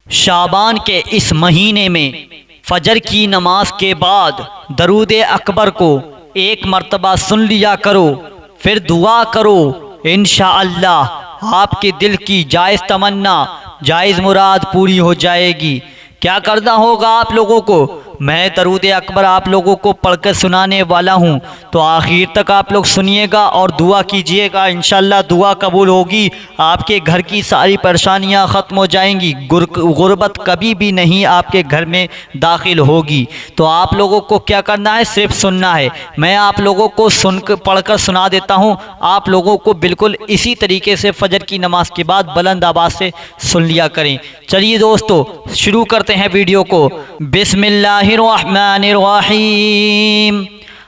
शाबान के इस महीने में फजर की नमाज के बाद दरूद अकबर को एक मर्तबा सुन लिया करो, फिर दुआ करो। इंशाअल्लाह आपके दिल की जायज़ तमन्ना, जायज़ मुराद पूरी हो जाएगी। क्या करना होगा आप लोगों को, मैं दरूद अकबर आप लोगों को पढ़कर सुनाने वाला हूँ, तो आखिर तक आप लोग सुनिएगा और दुआ कीजिएगा। इंशाअल्लाह दुआ कबूल होगी, आपके घर की सारी परेशानियाँ ख़त्म हो जाएंगी, गुर्बत कभी भी नहीं आपके घर में दाखिल होगी। तो आप लोगों को क्या करना है, सिर्फ सुनना है। मैं आप लोगों को पढ़कर सुना देता हूँ, आप लोगों को बिल्कुल इसी तरीके से फजर की नमाज के बाद बुलंद आवाज़ से सुन लिया करें। चलिए दोस्तों, शुरू करते हैं वीडियो को। बिस्मिल्लाहिर्रहमानिर्रहीम।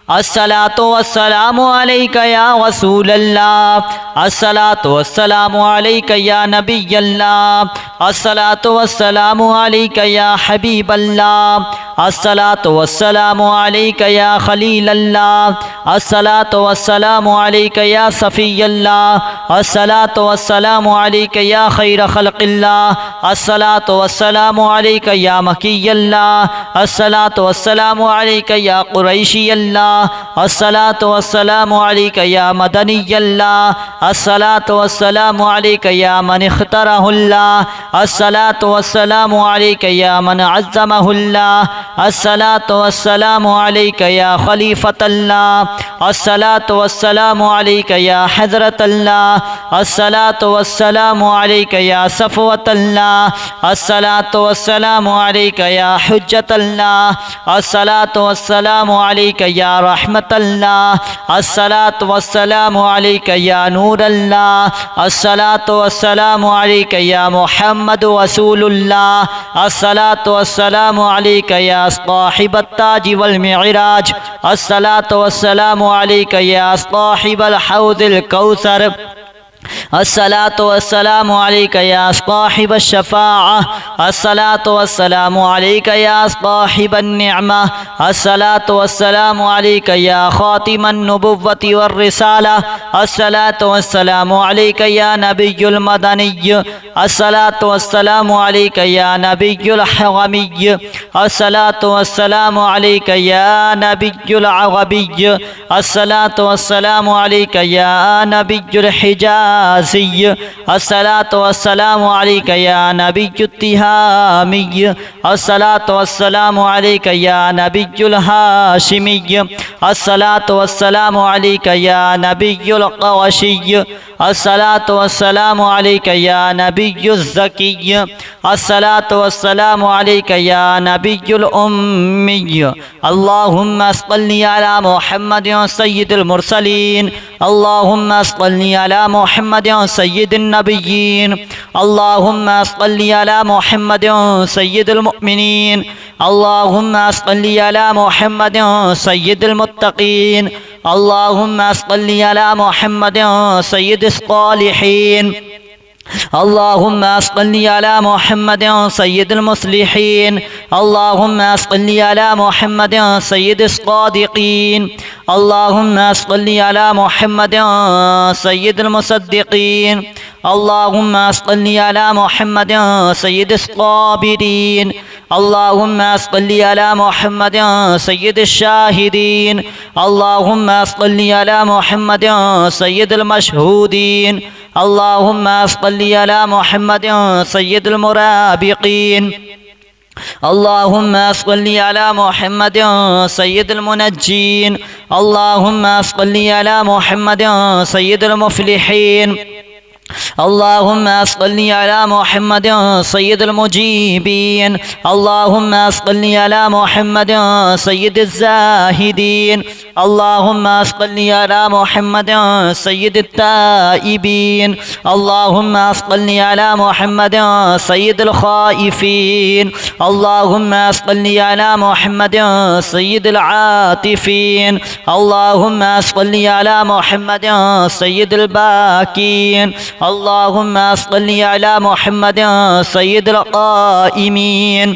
अस्सलातु वस्सलामु अलैका या रसूलल्लाह, अस्सलातु वस्सलामु अलैका या नबियल्लाह, अस्सलातु वस्सलामु अलैका या हबीबल्लाह, अस्सलातु वस्सलामु अलैका या खलीलल्लाह, अस्सलातु वस्सलामु अलैका या सफ़ियल्लाह, अस्सलातु वस्सलामु अलैका या खैर खल्क़िल्लाह, अस्सलातु वस्सलामु अलैका या मकियल्लाह, अस्सलातु वस्सलामु अलैका या कुरैशियल्लाह, अस्सलातु वस्सलामु अलैका या मदनियल्लाह, अस्सलातु वस्सलामु अलैका या मन इख्तरहुल्लाह, अस्सलातु वस्सलामु अलैका या मन अज़्ज़महुल्लाह, अस्सलातु वस्सलामु अलैका या खलीफतल्लाह, अस्सलातु वस्सलामु अलैका या हज़रतल्लाह, अस्सलातु वस्सलामु अलैका या सफ़वतल्लाह, अस्सलातु वस्सलामु अलैका या हुज्जतल्लाह, अस्सलातु वस्सलामु अलैका या रहमतल्लाह, अस्सलातु वस्सलामु अलैका या नूरल्लाह, अस्सलातु वस्सलामु अलैका या मुहम्मद रसूलुल्लाह, अस्सलातु वस्सलामु अलैका या साहिबत ताज वल मिअराज, अस्सलातु वस्सलामु अलैका या साहिबल हौज़िल कौसर, अस्सलातु वस्सलामु अलैका या साहिबश शफ़ाअह, अस्सलातु वस्सलामु अलैका या साहिबन निअमा, अस्सलातु वस्सलामु अलैका या खातिमन नबुव्वति वर रिसाला, अस्सलातु वस्सलामु अलैका या नबियुल मदनिय्य, अस्सलातु वस्सलामु अलैका या नबियुल हरमिय्य, अस्सलातु वस्सलामु अलैका या नबियुल अरबिय्य, अस्सलातु वस्सलामु अलैका या नबियुल हिजाज़िय्य, अस्सलातु वस्सलामु अलैका या नबियुत तिहामिय्य, अस्सलातु वस्सलामु अलैका या नबियुल हाशिमिय्य, अस्सलातु वस्सलामु अलैका या नबियुल क़ुरैशिय्य, अस्सलातु वस्सलामु अलैका या नबियुज़ ज़किय्य, अस्सलातु वस्सलामु अलैका या नबियुल उम्मिय्य। अल्लाहुम्मा सल्लि अला मुहम्मदिन सय्यिदिल मुरसलीन, अल्लाहुम्मा सल्लि अला मुहम्मदिन सय्यिदिन नबिय्यीन, अल्लाहुम्मा सल्लि अला मुहम्मदिन सय्यिदिल मुमिनीन, अल्लाहुम्मा सल्लि अला मुहम्मदिन सय्यिदिल मुत्तक़ीन, अल्लाहुम्मा सल्लि अला मुहम्मदिन सय्यिदिस सालिहीन, अल्लाहुम्मा सल्लि अला मुहम्मदिन सय्यिदिल मुस्लिहीन, अल्लाहुम्मा सल्लि अला मुहम्मदिन सय्यिदिस सादिक़ीन, अल्लाहुम्मा सल्लि अला मुहम्मदिन सय्यिदिल मुसद्दिक़ीन, अल्लाहुम्मा सल्लि अला मुहम्मदिन सय्यिदिस साबिरीन, अल्लाहुम्मा सल्लि अला मुहम्मदिन सय्यिदिश शाहिदीन, अल्लाहुम्मा सल्लि अला मुहम्मदिन सय्यिदिल मशहूदीन, अल्लाहुम्मा सल्लि अला मुहम्मदिन सय्यिदिल मुराबिक़ीन, अल्लाहुम्मा सल्लि अला मुहम्मदिन सय्यिदिल मुनज्जीन, अल्लाहुम्मा सल्लि अला मुहम्मदिन सय्यिदिल मुफ़्लिहीन, अल्लाहुम्मा सल्लि अला मुहम्मदिन सय्यिदिल मुजीबीन, अल्लाहुम्मा सल्लि अला मुहम्मदिन सय्यिदिज़ ज़ाहिदीन, अल्लाहुम्मा सल्लि अला मुहम्मदिन सय्यिदित ताइबीन, अल्लाहुम्मा सल्लि अला मुहम्मदिन सय्यिदिल खाइफीन, अल्लाहुम्मा सल्लि अला मुहम्मदिन सय्यिदिल आतिफीन, अल्लाहुम्मा सल्लि अला मुहम्मदिन सय्यिदिल बाकीन, अल्लाहुम्मा सल्लि अला मुहम्मदिन सय्यिदिल क़ाइमीन,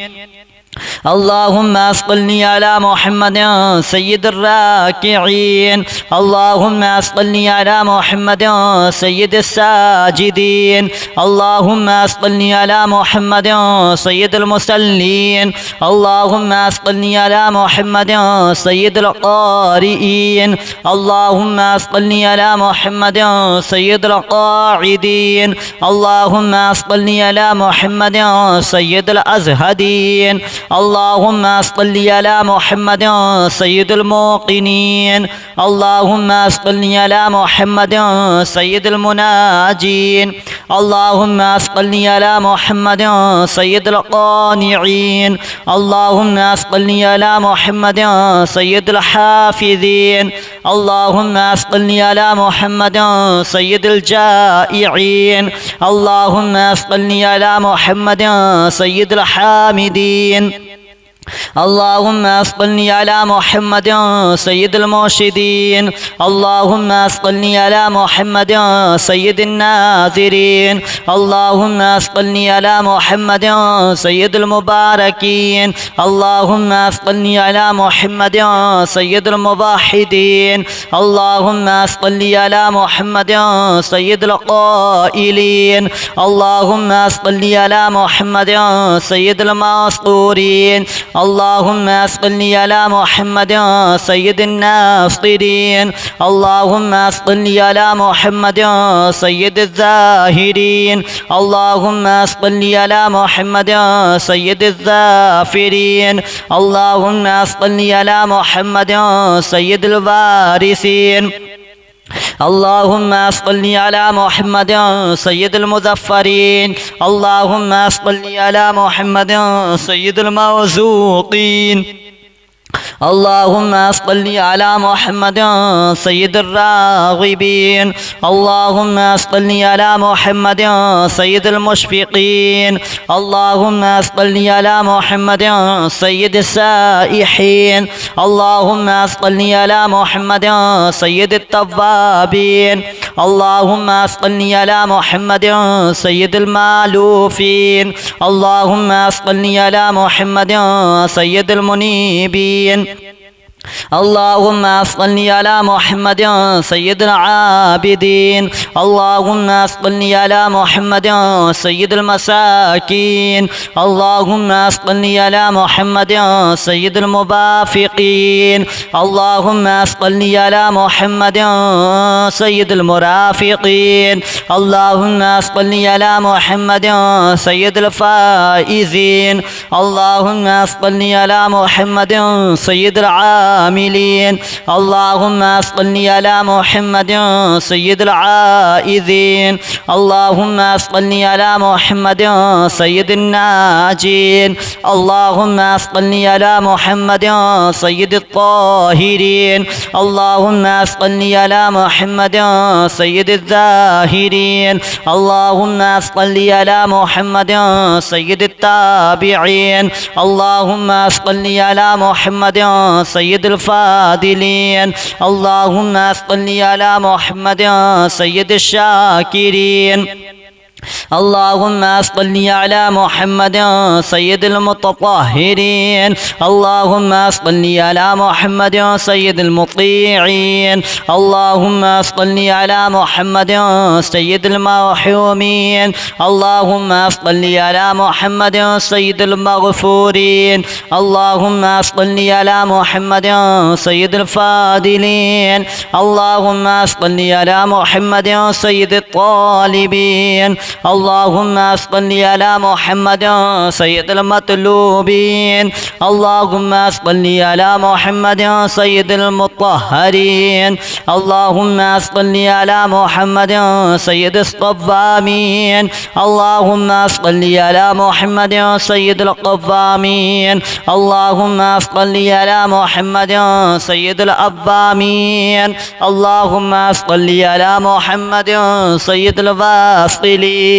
اللهم صل على محمد سيد الراكعين اللهم صل على محمد سيد الساجدين اللهم صل على محمد سيد المصلين اللهم صل على محمد سيد القارئين اللهم صل على محمد سيد القاعدين اللهم صل على محمد سيد الأزهدين اللهم صل على محمد سيد الموقنين اللهم صل على محمد سيد المناجين اللهم صل على محمد سيد القانعين اللهم صل على محمد سيد الحافظين اللهم صل على محمد سيد الجائعين اللهم صل على محمد سيد الحامدين اللهم صل على محمد سيد المرشدين اللهم صل على محمد سيد الناذرين اللهم صل على محمد سيد المباركين اللهم صل على محمد سيد الموحدين اللهم صل على محمد سيد القائلين اللهم صل على محمد سيد المسطورين اللهم صل على محمد سيد الناصرين اللهم صل على محمد سيد الزاهرين اللهم صل على محمد سيد الظافرين اللهم صل على محمد سيد الوارثين اللهم صل على محمد سيد المظفرين اللهم صل على محمد سيد المرزوقين اللهم صل على محمد سيد الراغبين اللهم صل على محمد سيد المشفقين اللهم صل على محمد سيد السائحين اللهم صل على محمد سيد التوابين اللهم صل على محمد سيد المالوفين اللهم صل على محمد سيد المنيبين اللهم صل على محمد سيد العابدين اللهم صل على محمد سيد المساكين اللهم صل على محمد سيد الموافقين اللهم صل على محمد سيد المرافقين اللهم صل على محمد سيد الفائزين اللهم صل على محمد سيد العاملين اللهم صل على محمد سيد العائذين اللهم صل على محمد سيد الناجين اللهم صل على محمد سيد الطاهرين اللهم صل على محمد سيد الزاهرين اللهم صل على محمد سيد التابعين اللهم صل على محمد سيد الفاضلين اللهم صل على محمد سيد الشاكرين اللهم صل على محمد سيد المتطهرين اللهم صل على محمد سيد المطيعين اللهم صل على محمد سيد المرحومين اللهم صل على محمد سيد المغفورين اللهم صل على محمد سيد الفاضلين اللهم صل على محمد سيد الطالبين اللهم صل على محمد سيد المطلوبين اللهم صل على محمد سيد المطهرين اللهم صل على محمد سيد الصوامين اللهم صل على محمد سيد القوامين اللهم صل على محمد سيد الأوامين اللهم صل على محمد سيد الواصلين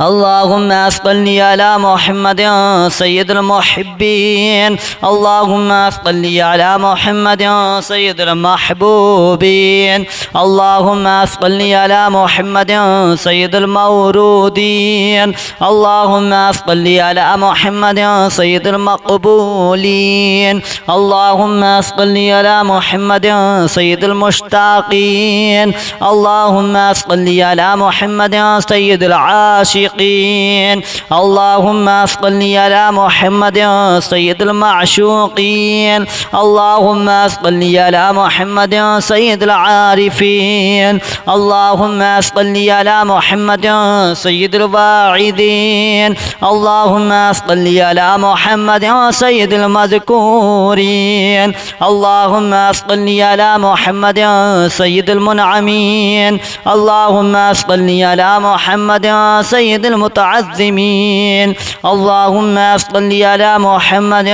اللهم صل على محمد سيد المحبين اللهم صل على محمد سيد المحبوبين اللهم صل على محمد سيد المورودين اللهم صل على محمد سيد المقبولين اللهم صل على محمد سيد المشتاقين اللهم صل على محمد سيد العاشقين اللهم صل على محمد سيد المعشوقين اللهم صل على محمد سيد العارفين اللهم صل على محمد سيد الواعدين اللهم صل على محمد سيد المذكورين اللهم صل على محمد سيد المنعمين اللهم صل على محمد سيد المتعظمين اللهم صل على محمد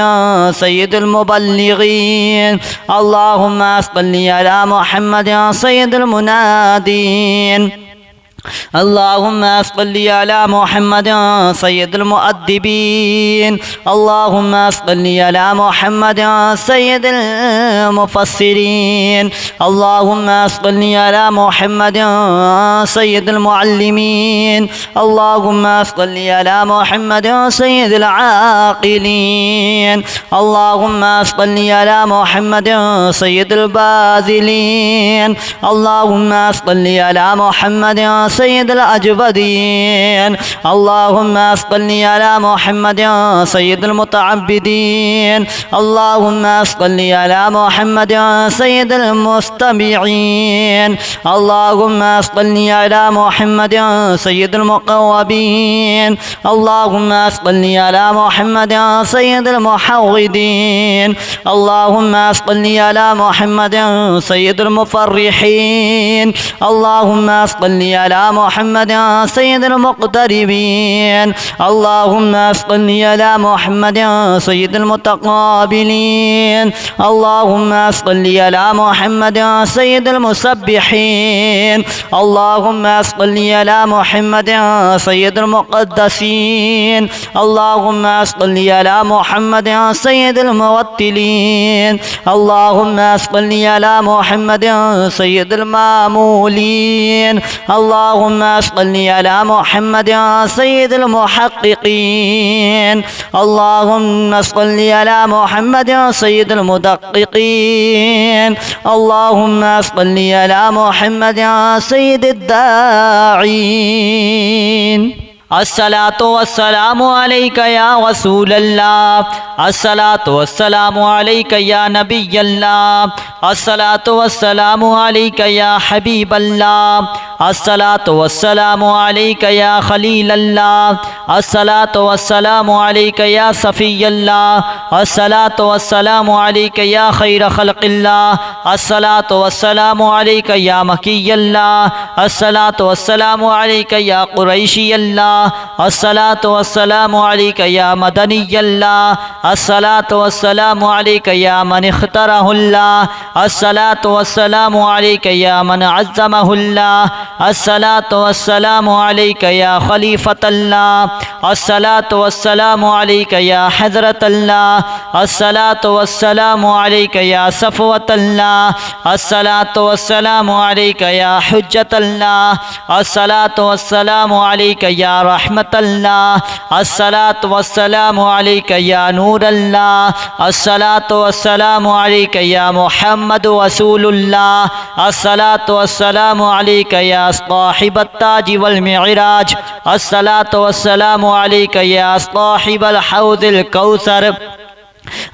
سيد المبلغين اللهم صل على محمد سيد المنادين اللهم صل على محمد سيد المؤدبين اللهم صل على محمد سيد المفسرين اللهم صل على محمد سيد المعلمين اللهم صل على محمد سيد العاقلين اللهم صل على محمد سيد الباذلين اللهم صل على محمد سيد الأجودين اللهم صل على محمد سيد المتعبدين اللهم صل على محمد سيد المستمعين اللهم صل على محمد سيد المقوبين اللهم صل على محمد سيد المحوضين اللهم صل على محمد سيد المفرحين اللهم صل على محمد سيد المقتربين اللهم صل على محمد سيد المتقابلين اللهم صل على محمد سيد المسبحين اللهم صل على محمد سيد المقدسين اللهم صل على محمد سيد الموتلين اللهم صل على محمد سيد المامولين اللهم صل على محمد سيد المحققين اللهم صل على محمد سيد المدققين اللهم صل على محمد سيد الداعين الصلاة والسلام عليك يا رسول الله الصلاة والسلام عليك يا نبي الله الصلاة والسلام عليك يا حبيب الله الصلاة والسلام عليك يا خليل الله الصلاة والسلام عليك يا صفي الله الصلاة والسلام عليك يا خير خلق الله الصلاة والسلام عليك يا مكي الله الصلاة والسلام عليك يا قريشي الله الصلاة والسلام عليك يا مدني الله الصلاة والسلام عليك يا من اختاره الله الصلاة والسلام عليك يا من عظمه الله الصلاة والسلام عليك يا خليفة الله الصلاة والسلام عليك يا حضرة الله الصلاة والسلام عليك يا صفوة الله الصلاة والسلام عليك يا حجة الله الصلاة والسلام عليك يا رحمة الله الصلاة والسلام عليك يا نور الله الصلاة والسلام عليك يا محمد رسول الله الصلاة والسلام عليك يا صاحب التاج والمعراج الصلاة والسلام عليك يا صاحب الحوض الكوثر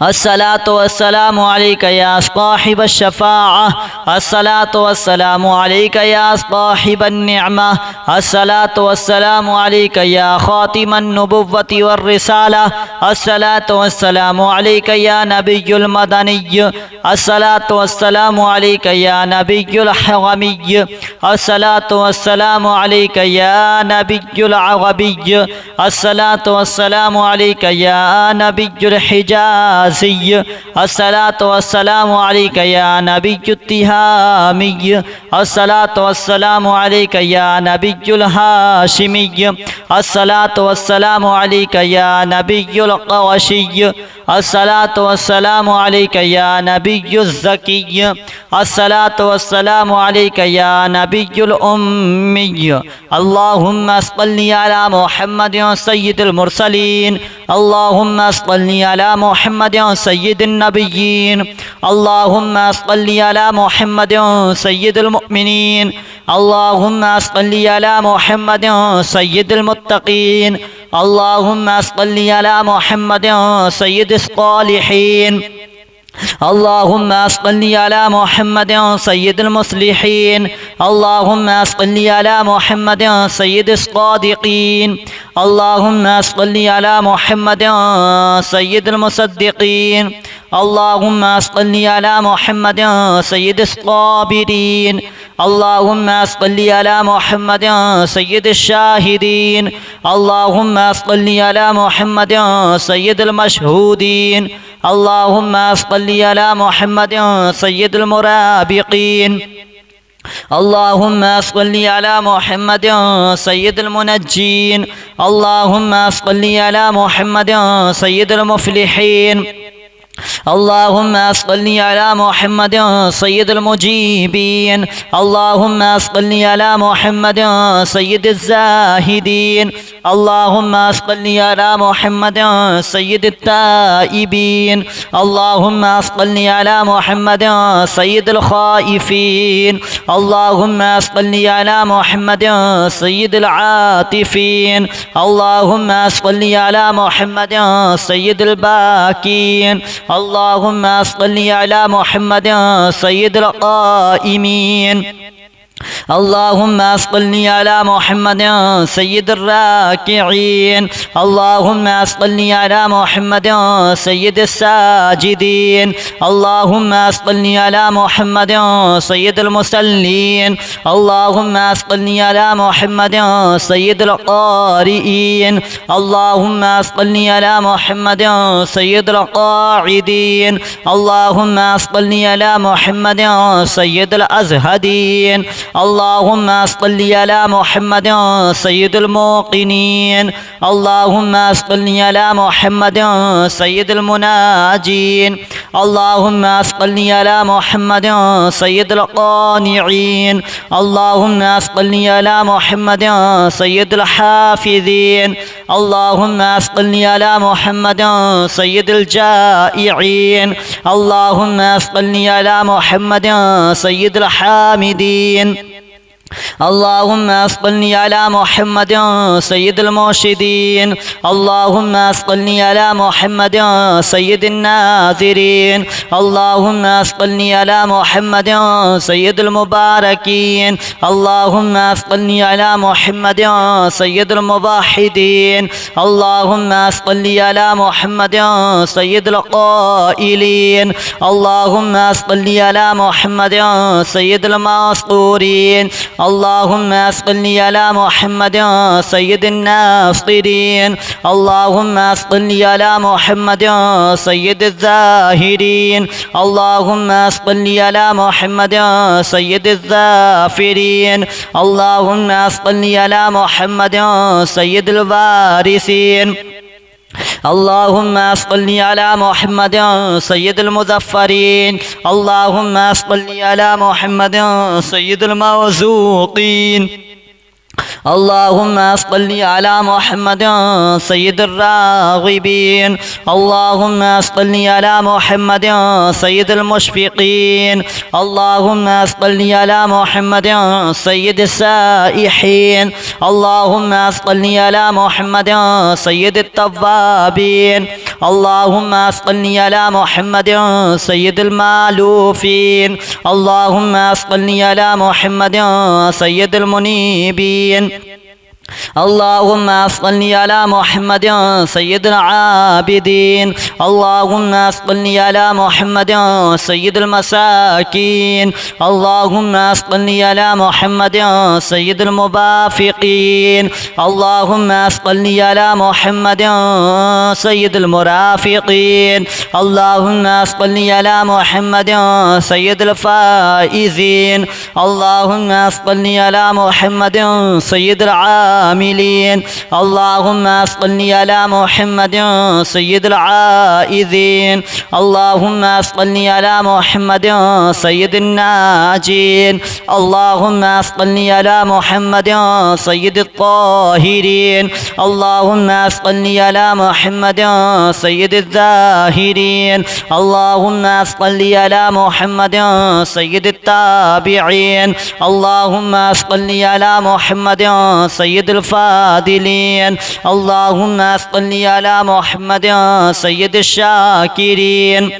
الصلاة والسلام عليك يا صاحب الشفاعة الصلاة والسلام عليك يا صاحب النعمة الصلاة والسلام عليك يا خاتم النبوة والرسالة الصلاة والسلام عليك يا نبي المدني الصلاة والسلام عليك يا نبي الحرمي الصلاة والسلام عليك يا نبي العربي الصلاة والسلام عليك يا نبي الحجاز الحجازي الصلاة والسلام عليك يا نبي التهامي الصلاة والسلام عليك يا نبي الهاشمي الصلاة والسلام عليك يا نبي القوشي الصلاة والسلام عليك يا نبي الزكي الصلاة والسلام عليك يا نبي الأمي اللهم صل على محمد سيد المرسلين اللهم صل على محمد سيد النبيين اللهم صل على محمد سيد المؤمنين اللهم صل على محمد سيد المتقين اللهم صل على محمد سيد الصالحين اللهم صل على محمد سيد المصلحين اللهم صل على محمد سيد الصادقين اللهم صل على محمد سيد المصدقين اللهم صل على محمد سيد الصابرين اللهم صل على محمد سيد الشاهدين اللهم صل على محمد سيد المشهودين اللهم صل على محمد سيد المرابقين اللهم صل على محمد سيد المنجين اللهم صل على محمد سيد المفلحين اللهم صل على محمد سيد المجيبين اللهم صل على محمد سيد الزاهدين اللهم صل على محمد سيد التائبين اللهم صل على محمد سيد الخائفين اللهم صل على محمد سيد العاطفين اللهم صل على محمد سيد الباكين اللهم صل على محمد سيد القائمين اللهم صل على محمد سيد الراكعين اللهم صل على محمد سيد الساجدين اللهم صل على محمد سيد المصلين اللهم صل على محمد سيد القارئين اللهم صل على محمد سيد القاعدين اللهم صل على محمد سيد الأزهدين اللهم صل على محمد سيد الموقنين اللهم صل على محمد سيد المناجين اللهم صل على محمد سيد القانعين اللهم صل على محمد سيد الحافظين اللهم صل على محمد سيد الجائعين اللهم صل على محمد سيد الحامدين اللهم صل على محمد سيد المرشدين اللهم صل على محمد سيد الناذرين اللهم صل على محمد سيد المباركين اللهم صل على محمد سيد الموحدين اللهم صل على محمد سيد القائلين اللهم صل على محمد سيد المسطورين اللهم صل على محمد سيد الناصرين اللهم صل على محمد سيد الزاهرين اللهم صل على محمد سيد الظافرين اللهم صل على محمد سيد الوارثين اللهم صل على محمد سيد المظفرين اللهم صل على محمد سيد الموزوقين اللهم صل على محمد سيد الراغبين اللهم صل على محمد سيد المشفقين اللهم صل على محمد سيد السائحين اللهم صل على محمد سيد التوابين اللهم صل على محمد سيد المالوفين اللهم صل على محمد سيد المنيبين اللهم صل على محمد سيد العابدين اللهم صل على محمد سيد المساكين اللهم صل على محمد سيد المبافقين اللهم صل على محمد سيد المرافقين اللهم صل على محمد سيد الفائزين اللهم صل على محمد سيد العاملين اللهم صل على محمد سيد العائذين اللهم صل على محمد سيد الناجين اللهم صل على محمد سيد الطاهرين اللهم صل على محمد سيد الزاهرين اللهم صل على محمد سيد التابعين اللهم صل على محمد سيد الفاضلين اللهم صل على محمد سيد الشاكرين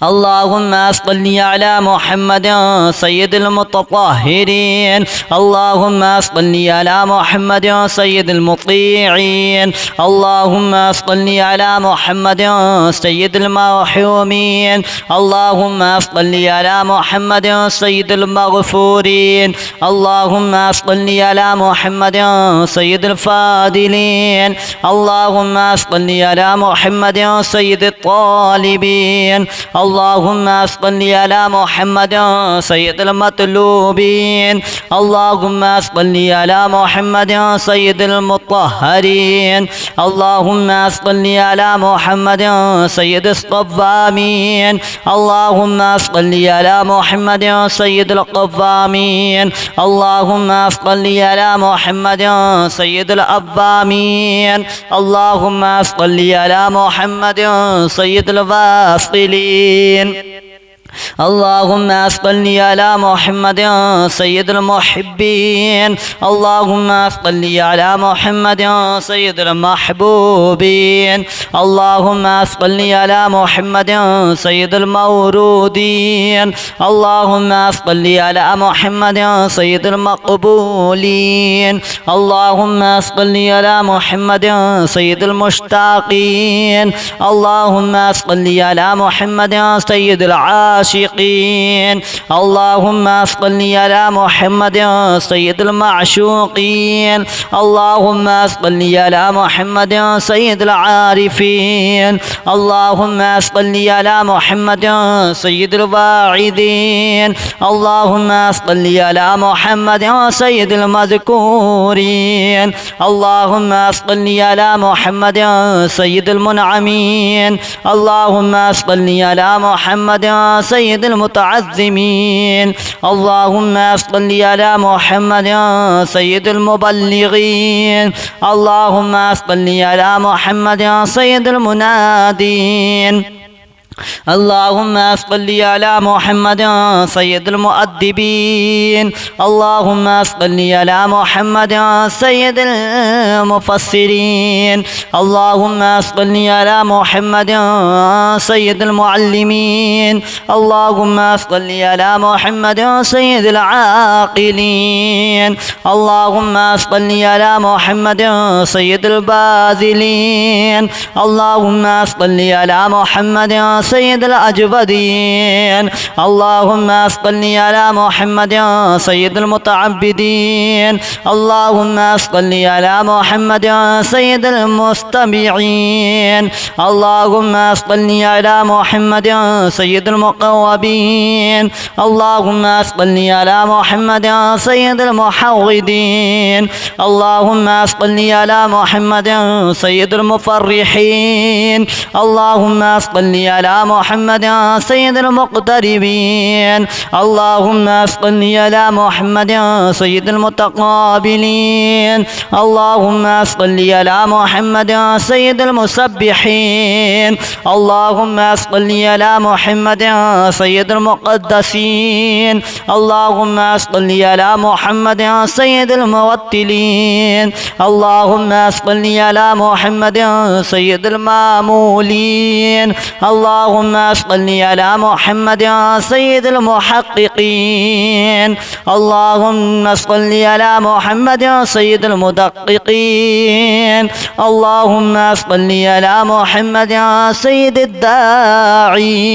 اللهم صل على محمد سيد المتطهرين اللهم صل على محمد سيد المطيعين اللهم صل على محمد سيد المرحومين اللهم صل على محمد سيد المغفورين اللهم صل على محمد سيد الفاضلين اللهم صل على محمد سيد الطالبين اللهم صل على محمد سيد المطلوبين اللهم صل على محمد سيد المطهرين اللهم صل على محمد سيد الصوامين اللهم صل على محمد سيد القوامين اللهم صل على محمد سيد الأوامين اللهم صل على محمد سيد الواصلين اللهم صل على محمد سيد المحبين اللهم صل على محمد سيد المحبوبين اللهم صل على محمد سيد المورودين اللهم صل على محمد سيد المقبولين اللهم صل على محمد سيد المشتاقين اللهم صل على محمد سيد العاشقين اللهم صل على محمد سيد المعشوقين اللهم صل على محمد سيد العارفين اللهم صل على محمد سيد الواعظين اللهم صل على محمد سيد المذكورين اللهم صل على محمد سيد المنعمين اللهم صل على محمد سيد المتعظمين اللهم صل على محمد سيد المبلغين اللهم صل على محمد سيد المنادين اللهم صل على محمد سيد المؤدبين اللهم صل على محمد سيد المفسرين اللهم صل على محمد سيد المعلمين اللهم صل على محمد سيد العاقلين اللهم صل على محمد سيد الباذلين اللهم صل على محمد سيد الأجودين اللهم صل على محمد سيد المتعبدين اللهم صل على محمد سيد المستمعين اللهم صل على محمد سيد المقوبين اللهم صل على محمد سيد المحوضين اللهم صل على محمد سيد المفرحين اللهم صل على محمد سيد المقتربين اللهم صل على محمد سيد المتقابلين اللهم صل على محمد سيد المسبحين اللهم صل على محمد سيد المقدسين اللهم صل على محمد سيد الموتلين اللهم صل على محمد سيد المامولين اللهم اللهم صل على محمد سيد المحققين اللهم صل على محمد سيد المدققين اللهم صل على محمد سيد الداعين